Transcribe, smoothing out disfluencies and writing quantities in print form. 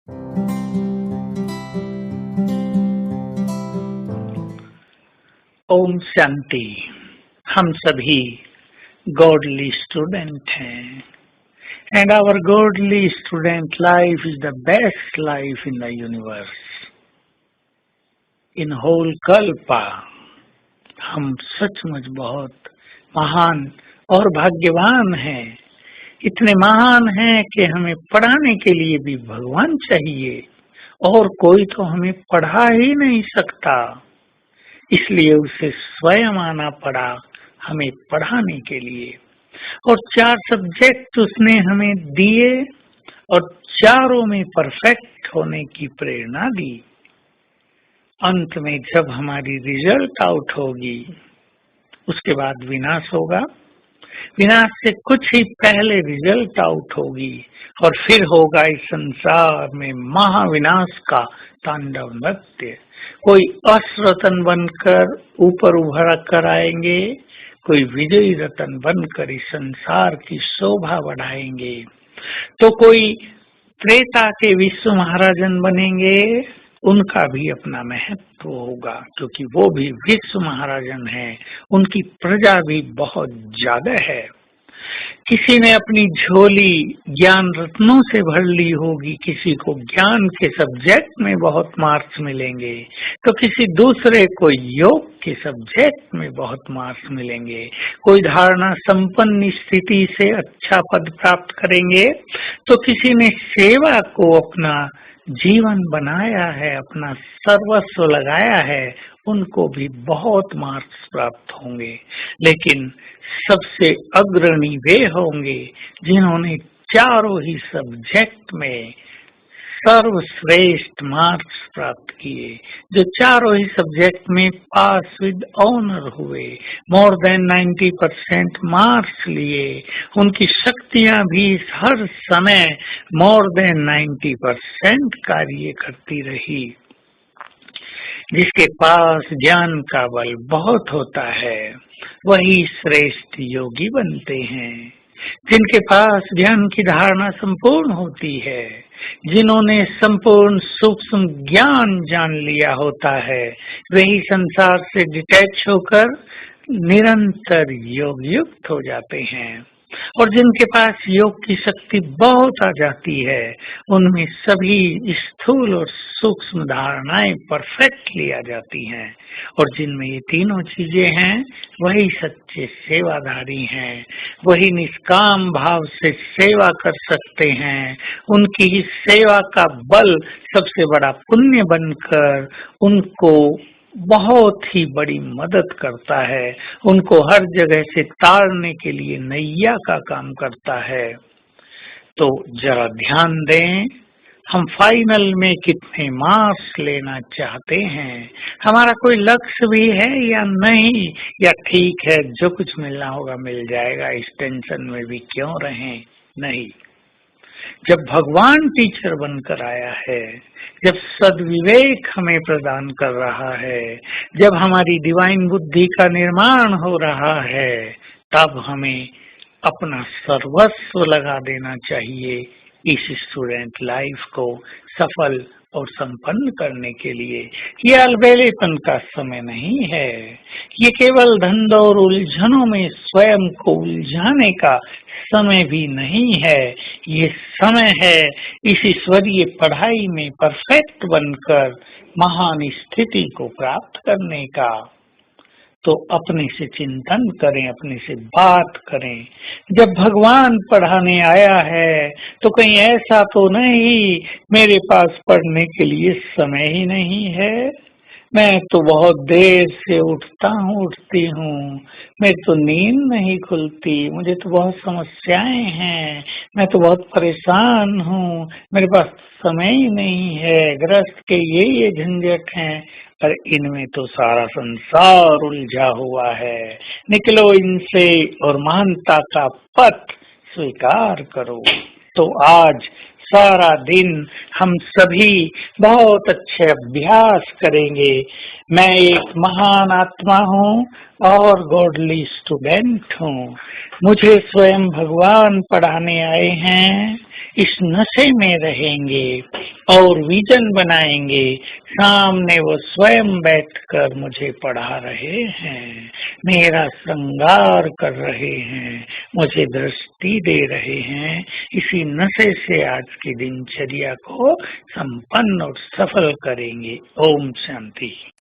ओम शांति। हम सभी गॉडली स्टूडेंट हैं and our godly student life is the best life in the universe, in whole kalpa. हम सचमुच बहुत महान और भाग्यवान हैं। इतने महान हैं कि हमें पढ़ाने के लिए भी भगवान चाहिए और कोई तो हमें पढ़ा ही नहीं सकता, इसलिए उसे स्वयं आना पड़ा हमें पढ़ाने के लिए। और 4 सब्जेक्ट उसने हमें दिए और चारों में परफेक्ट होने की प्रेरणा दी। अंत में जब हमारी रिजल्ट आउट होगी, उसके बाद विनाश होगा। विनाश से कुछ ही पहले रिजल्ट आउट होगी और फिर होगा इस संसार में महाविनाश का तांडव नृत्य। कोई असरतन बनकर ऊपर उभर कर आएंगे, कोई विजयी रतन बनकर इस संसार की शोभा बढ़ाएंगे, तो कोई त्रेता के विश्व महाराजन बनेंगे। उनका भी अपना महत्व होगा क्योंकि वो भी विश्व महाराजन हैं, उनकी प्रजा भी बहुत ज्यादा है। किसी ने अपनी झोली ज्ञान रत्नों से भर ली होगी, किसी को ज्ञान के सब्जेक्ट में बहुत मार्क्स मिलेंगे, तो किसी दूसरे को योग के सब्जेक्ट में बहुत मार्क्स मिलेंगे। कोई धारणा संपन्न स्थिति से अच्छा पद प्राप्त करेंगे, तो किसी ने सेवा को अपना जीवन बनाया है, अपना सर्वस्व लगाया है, उनको भी बहुत मार्क्स प्राप्त होंगे। लेकिन सबसे अग्रणी वे होंगे जिन्होंने चारों ही सब्जेक्ट में सर्वश्रेष्ठ मार्क्स प्राप्त किए, जो चारों ही सब्जेक्ट में पास विद ऑनर हुए, मोर देन 90% मार्क्स लिए। उनकी शक्तियां भी हर समय मोर देन 90% कार्य करती रही। जिसके पास ज्ञान का बल बहुत होता है वही श्रेष्ठ योगी बनते हैं। जिनके पास ज्ञान की धारणा संपूर्ण होती है, जिन्होंने संपूर्ण सूक्ष्म ज्ञान जान लिया होता है, वही संसार से डिटैच होकर निरंतर योग युक्त हो जाते हैं। और जिनके पास योग की शक्ति बहुत आ जाती है, उनमें सभी स्थूल और सूक्ष्म धारणाएं परफेक्टली आ जाती हैं। और जिनमें ये तीनों चीजें हैं, वही सच्चे सेवादारी हैं, वही निष्काम भाव से सेवा कर सकते हैं। उनकी ही सेवा का बल सबसे बड़ा पुण्य बनकर उनको बहुत ही बड़ी मदद करता है, उनको हर जगह से तारने के लिए नैया का काम करता है। तो जरा ध्यान दें, हम फाइनल में कितने मार्क्स लेना चाहते हैं, हमारा कोई लक्ष्य भी है या नहीं, या ठीक है जो कुछ मिलना होगा मिल जाएगा, इस टेंशन में भी क्यों रहें। नहीं, जब भगवान टीचर बनकर आया है, जब सद्विवेक हमें प्रदान कर रहा है, जब हमारी डिवाइन बुद्धि का निर्माण हो रहा है, तब हमें अपना सर्वस्व लगा देना चाहिए इस स्टूडेंट लाइफ को सफल और संपन्न करने के लिए। ये अलबेलेपन का समय नहीं है, ये केवल धंध और उलझनों में स्वयं को उलझाने का समय भी नहीं है। ये समय है इस ईश्वरीय पढ़ाई में परफेक्ट बनकर महान स्थिति को प्राप्त करने का। तो अपने से चिंतन करें, अपने से बात करें। जब भगवान पढ़ाने आया है तो कहीं ऐसा तो नहीं मेरे पास पढ़ने के लिए समय ही नहीं है, मैं तो बहुत देर से उठती हूँ, मेरी तो नींद नहीं खुलती, मुझे तो बहुत समस्याएं हैं, मैं तो बहुत परेशान हूँ, मेरे पास समय ही नहीं है, गृहस्थ के ये झंझट हैं, पर इनमें तो सारा संसार उलझा हुआ है। निकलो इनसे और महानता का पथ स्वीकार करो। तो आज सारा दिन हम सभी बहुत अच्छे अभ्यास करेंगे। मैं एक महान आत्मा हूँ, और गॉडली स्टूडेंट हूँ। मुझे स्वयं भगवान पढ़ाने आए हैं। इस नशे में रहेंगे और विजन बनाएंगे। सामने वो स्वयं बैठकर मुझे पढ़ा रहे हैं, मेरा श्रृंगार कर रहे हैं, मुझे दृष्टि दे रहे हैं। इसी नशे से आज की दिनचर्या को संपन्न और सफल करेंगे। ओम शांति।